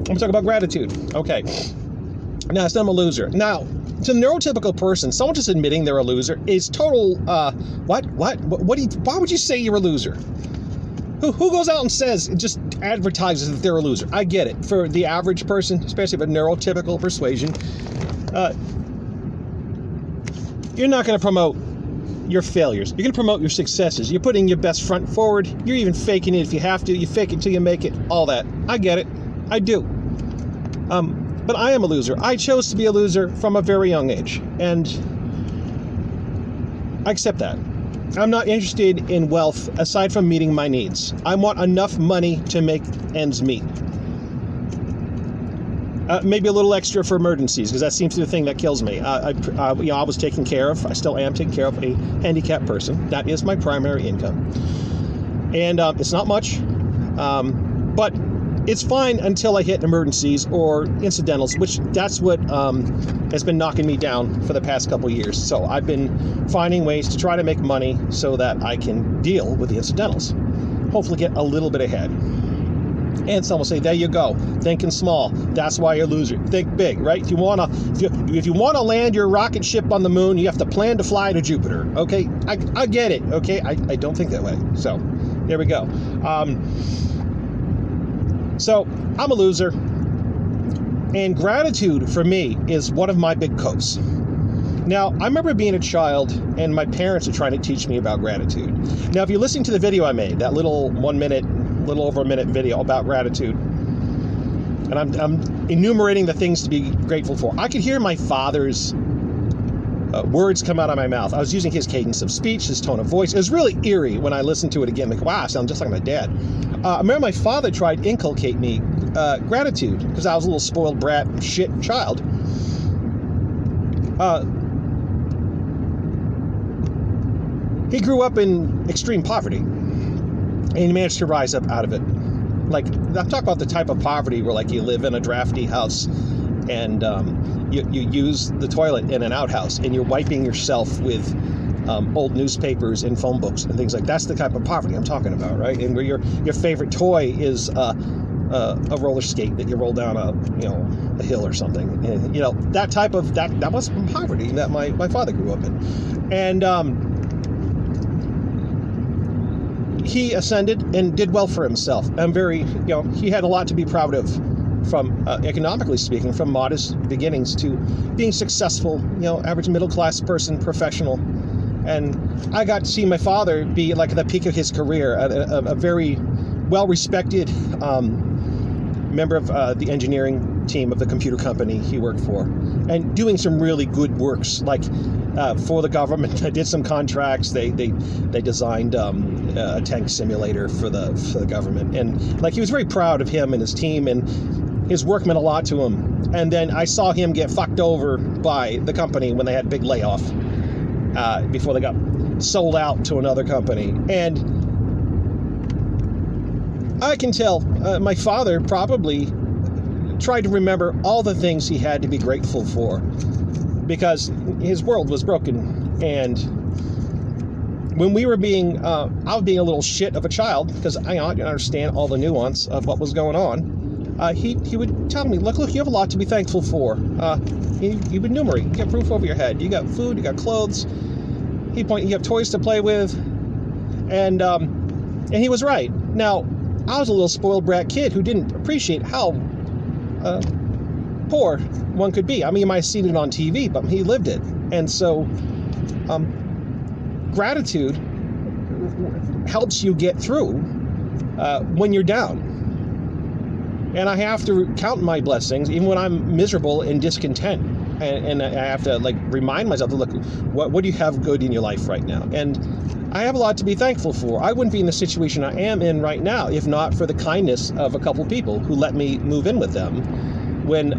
going to talk about gratitude. Okay. Now, I said I'm a loser. Now, to the neurotypical person, someone just admitting they're a loser is total, why would you say you're a loser? Who goes out and says, just advertises that they're a loser? I get it. For the average person, especially of a neurotypical persuasion, you're not going to promote your failures. You're going to promote your successes. You're putting your best front forward. You're even faking it if you have to. You fake it till you make it. All that. I get it. I do. But I am a loser. I chose to be a loser from a very young age. And I accept that. I'm not interested in wealth aside from meeting my needs. I want enough money to make ends meet. Maybe a little extra for emergencies, because that seems to be the thing that kills me. I was taking care of, I still am taking care of a handicapped person. That is my primary income. And it's not much, but it's fine until I hit emergencies or incidentals, which that's what has been knocking me down for the past couple of years. So I've been finding ways to try to make money so that I can deal with the incidentals. Hopefully get a little bit ahead. And some will say, there you go, thinking small. That's why you're a loser. Think big, right? If you wanna land your rocket ship on the moon, you have to plan to fly to Jupiter. Okay, I get it. Okay, I don't think that way. So there we go. So I'm a loser, and gratitude for me is one of my big copes. Now, I remember being a child, and my parents are trying to teach me about gratitude. Now, if you're listening to the video I made, that little over a minute video about gratitude, and I'm enumerating the things to be grateful for, I could hear my father's words come out of my mouth. I was using his cadence of speech, his tone of voice. It was really eerie when I listened to it again. Like, wow, I sound just like my dad. I remember my father tried to inculcate me gratitude because I was a little spoiled brat shit child. He grew up in extreme poverty, and he managed to rise up out of it. Like, I'm talking about the type of poverty where, like, you live in a drafty house, and you use the toilet in an outhouse, and you're wiping yourself with old newspapers and phone books and things like that. That's the type of poverty I'm talking about, right? And where your favorite toy is a roller skate that you roll down a hill or something. And, that was poverty that my father grew up in. And he ascended and did well for himself. He had a lot to be proud of, from economically speaking, from modest beginnings to being successful, average middle class person, professional. And I got to see my father be like at the peak of his career, a very well-respected member of the engineering team of the computer company he worked for, and doing some really good works, like for the government. I did some contracts. They designed a tank simulator for the government, and like he was very proud of him and his team, and his work meant a lot to him. And then I saw him get fucked over by the company when they had a big layoff before they got sold out to another company. And I can tell my father probably tried to remember all the things he had to be grateful for, because his world was broken. And when we were I was being a little shit of a child, because I didn't understand all the nuance of what was going on, he would tell me, look, you have a lot to be thankful for. He would enumerate. You got roof over your head, you got food, you got clothes. He'd point, you have toys to play with. And he was right. Now, I was a little spoiled brat kid who didn't appreciate how poor one could be. I mean, you might have seen it on TV, but he lived it. And so gratitude helps you get through when you're down. And I have to count my blessings even when I'm miserable and discontent. And I have to remind myself, look, what do you have good in your life right now? And I have a lot to be thankful for. I wouldn't be in the situation I am in right now if not for the kindness of a couple people who let me move in with them. When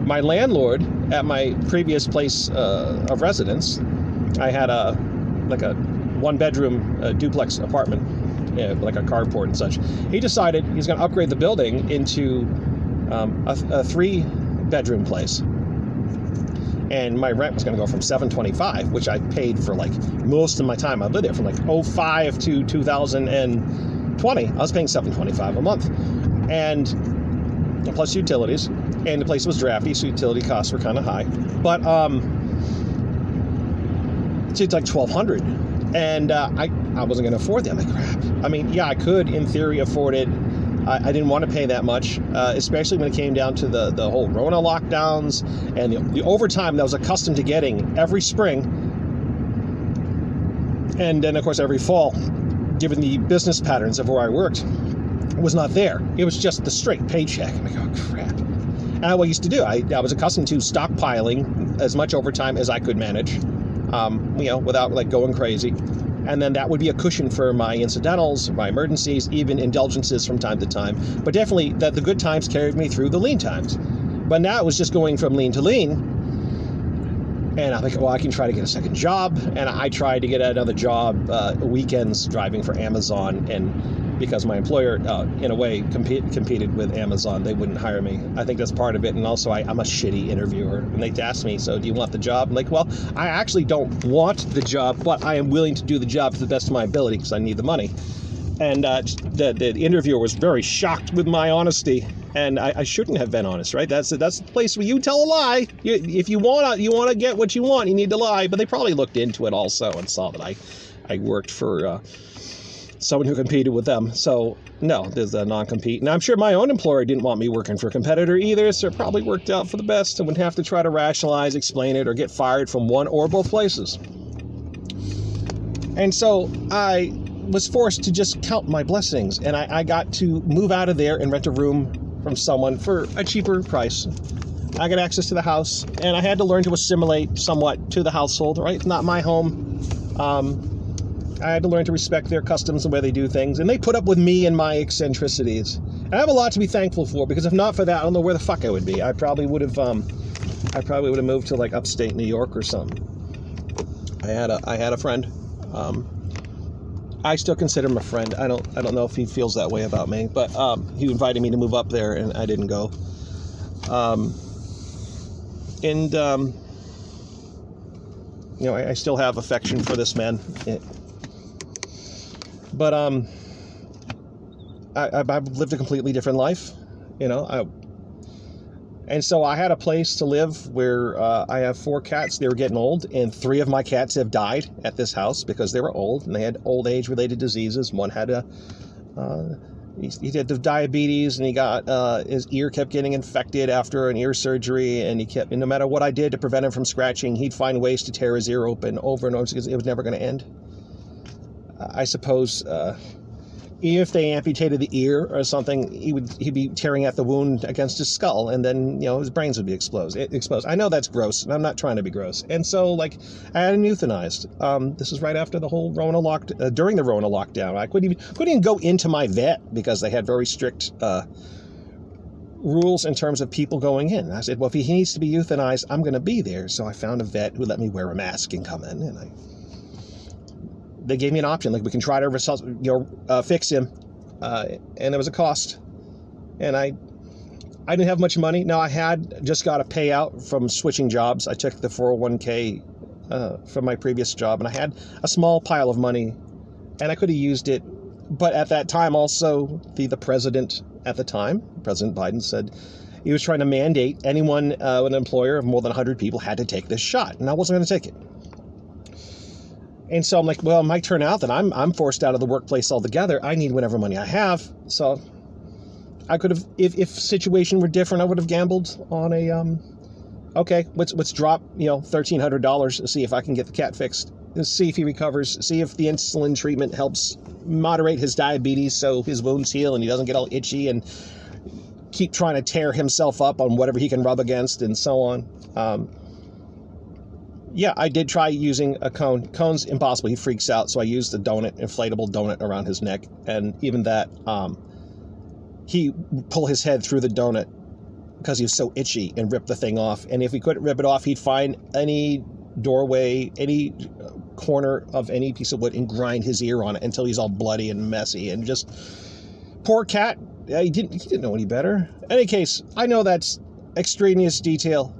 my landlord at my previous place of residence, I had a one-bedroom duplex apartment, like a carport and such. He decided he's going to upgrade the building into a 3-bedroom place. And my rent was going to go from $725, which I paid for most of my time. I lived there from 2005 to 2020. I was paying $725 a month. and plus utilities, and the place was drafty, so utility costs were kind of high. But it's like $1,200, and I wasn't going to afford that. I'm like, crap. I mean, yeah, I could in theory afford it. I didn't want to pay that much, especially when it came down to the whole Rona lockdowns and the overtime that I was accustomed to getting every spring, and then of course every fall, given the business patterns of where I worked, was not there. It was just the straight paycheck. I'm like, oh crap. And what I used to do, I was accustomed to stockpiling as much overtime as I could manage, without like going crazy. And then that would be a cushion for my incidentals, my emergencies, even indulgences from time to time. But definitely that the good times carried me through the lean times. But now it was just going from lean to lean. And I'm like, well, I can try to get a second job. And I tried to get another job weekends driving for Amazon. And because my employer, in a way, competed with Amazon, they wouldn't hire me. I think that's part of it. And also, I'm a shitty interviewer. And they asked me, so do you want the job? I'm like, well, I actually don't want the job, but I am willing to do the job to the best of my ability because I need the money. And the interviewer was very shocked with my honesty. And I shouldn't have been honest, right? That's the place where you tell a lie. If you want to get what you want, you need to lie. But they probably looked into it also and saw that I worked for someone who competed with them. So no, there's a non-compete. And I'm sure my own employer didn't want me working for a competitor either, so it probably worked out for the best. I wouldn't have to try to rationalize, explain it, or get fired from one or both places. And so I was forced to just count my blessings, and I got to move out of there and rent a room from someone for a cheaper price. I got access to the house, and I had to learn to assimilate somewhat to the household, right? It's not my home. I had to learn to respect their customs and where they do things, and they put up with me and my eccentricities. And I have a lot to be thankful for, because if not for that, I don't know where the fuck I would be. I probably would have moved to like upstate New York or something. I had a friend. I still consider him a friend. I don't know if he feels that way about me, but he invited me to move up there, and I didn't go. I still have affection for this man. But I've lived a completely different life, and so I had a place to live where I have 4 cats. They were getting old, and 3 of my cats have died at this house because they were old, and they had old age related diseases. One had he had diabetes, and he got his ear kept getting infected after an ear surgery, and no matter what I did to prevent him from scratching, he'd find ways to tear his ear open over and over because it was never going to end. I suppose if they amputated the ear or something, he'd be tearing at the wound against his skull, and then his brains would be exposed. I know that's gross, and I'm not trying to be gross. And so, I had him euthanized. This is right after the whole during the Rona lockdown. I couldn't even go into my vet because they had very strict rules in terms of people going in. I said, well, if he needs to be euthanized, I'm going to be there. So I found a vet who let me wear a mask and come in, and they gave me an option, we can try to fix him, and there was a cost, and I didn't have much money. Now, I had just got a payout from switching jobs. I took the 401k from my previous job, and I had a small pile of money, and I could have used it, but at that time also the president at the time, President Biden, said he was trying to mandate anyone, an employer of more than 100 people had to take this shot, and I wasn't going to take it. And so I'm like, well, it might turn out that I'm forced out of the workplace altogether. I need whatever money I have. So I could have, if situation were different, I would have gambled on okay, let's drop, $1,300 to see if I can get the cat fixed. Let's see if he recovers, see if the insulin treatment helps moderate his diabetes so his wounds heal and he doesn't get all itchy and keep trying to tear himself up on whatever he can rub against and so on. Yeah, I did try using a cone. Cone's impossible. He freaks out. So I used a inflatable donut around his neck. And even that, he would pull his head through the donut because he was so itchy and rip the thing off. And if he couldn't rip it off, he'd find any doorway, any corner of any piece of wood and grind his ear on it until he's all bloody and messy. And just, poor cat, he didn't know any better. In any case, I know that's extraneous detail.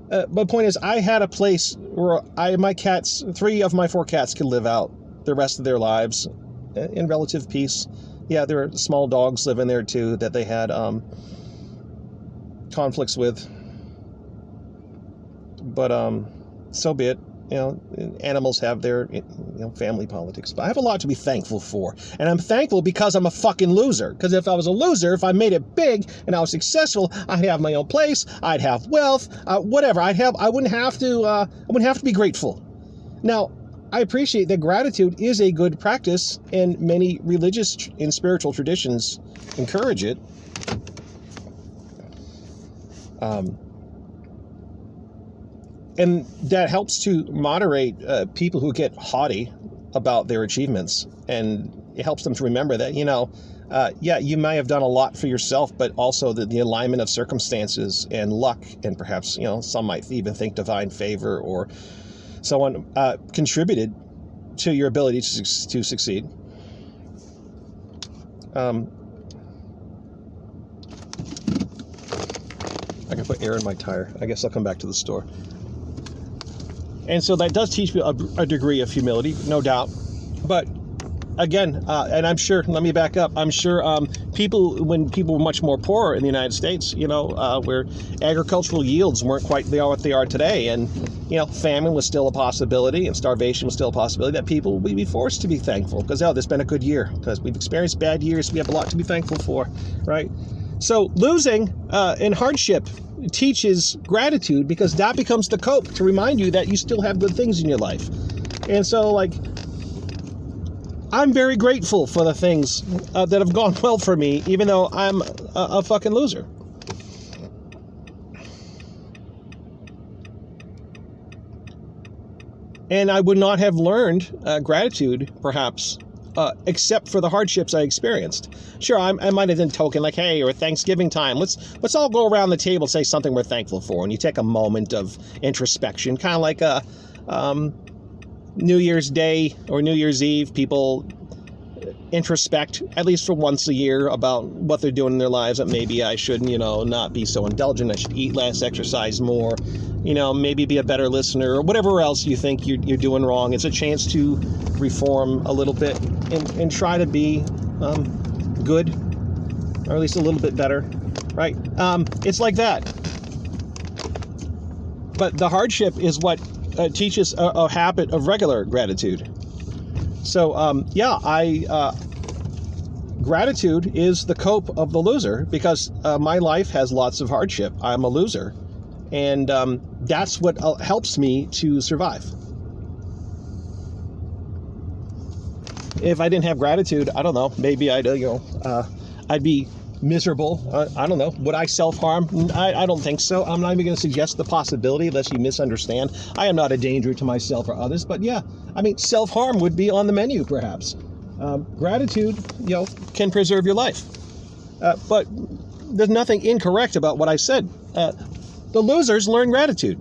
But the point is, I had a place where my cats, 3 of my 4 cats could live out the rest of their lives in relative peace. Yeah, there are small dogs living there too that they had conflicts with. But so be it. You know, animals have their family politics. But I have a lot to be thankful for, and I'm thankful because I'm a fucking loser. Because if I was a loser, if I made it big and I was successful, I'd have my own place, I'd have wealth, whatever. I wouldn't have to be grateful. Now, I appreciate that gratitude is a good practice, and many religious and spiritual traditions encourage it. And that helps to moderate people who get haughty about their achievements. And it helps them to remember that, you may have done a lot for yourself, but also the alignment of circumstances and luck, and perhaps, some might even think divine favor or someone contributed to your ability to succeed. I can put air in my tire. I guess I'll come back to the store. And so that does teach me a degree of humility, no doubt. But again, and I'm sure, let me back up, I'm sure when people were much more poor in the United States, where agricultural yields weren't quite what they are today, and, famine was still a possibility and starvation was still a possibility, that people would be forced to be thankful because, this has been a good year, because we've experienced bad years, we have a lot to be thankful for, right? So losing and hardship teaches gratitude, because that becomes the cope to remind you that you still have good things in your life. And so, I'm very grateful for the things that have gone well for me, even though I'm a fucking loser. And I would not have learned gratitude, perhaps, except for the hardships I experienced. Sure, I might have been token hey, or Thanksgiving time, let's all go around the table and say something we're thankful for, and you take a moment of introspection, kind of like a New Year's Day or New Year's Eve. People introspect at least for once a year about what they're doing in their lives, that maybe I should, not be so indulgent, I should eat less, exercise more, maybe be a better listener, or whatever else you think you're doing wrong. It's a chance to reform a little bit and try to be good, or at least a little bit better, right? It's like that. But the hardship is what teaches a habit of regular gratitude. So, gratitude is the cope of the loser, because my life has lots of hardship. I'm a loser. And that's what helps me to survive. If I didn't have gratitude, I don't know, maybe I'd be miserable. I don't know. Would I self-harm? I don't think so. I'm not even going to suggest the possibility, unless you misunderstand. I am not a danger to myself or others. But yeah, self-harm would be on the menu, perhaps. Gratitude, can preserve your life. But there's nothing incorrect about what I said. The losers learn gratitude.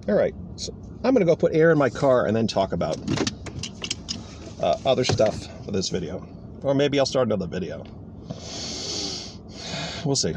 All right. So I'm going to go put air in my car and then talk about other stuff for this video. Or maybe I'll start another video. We'll see.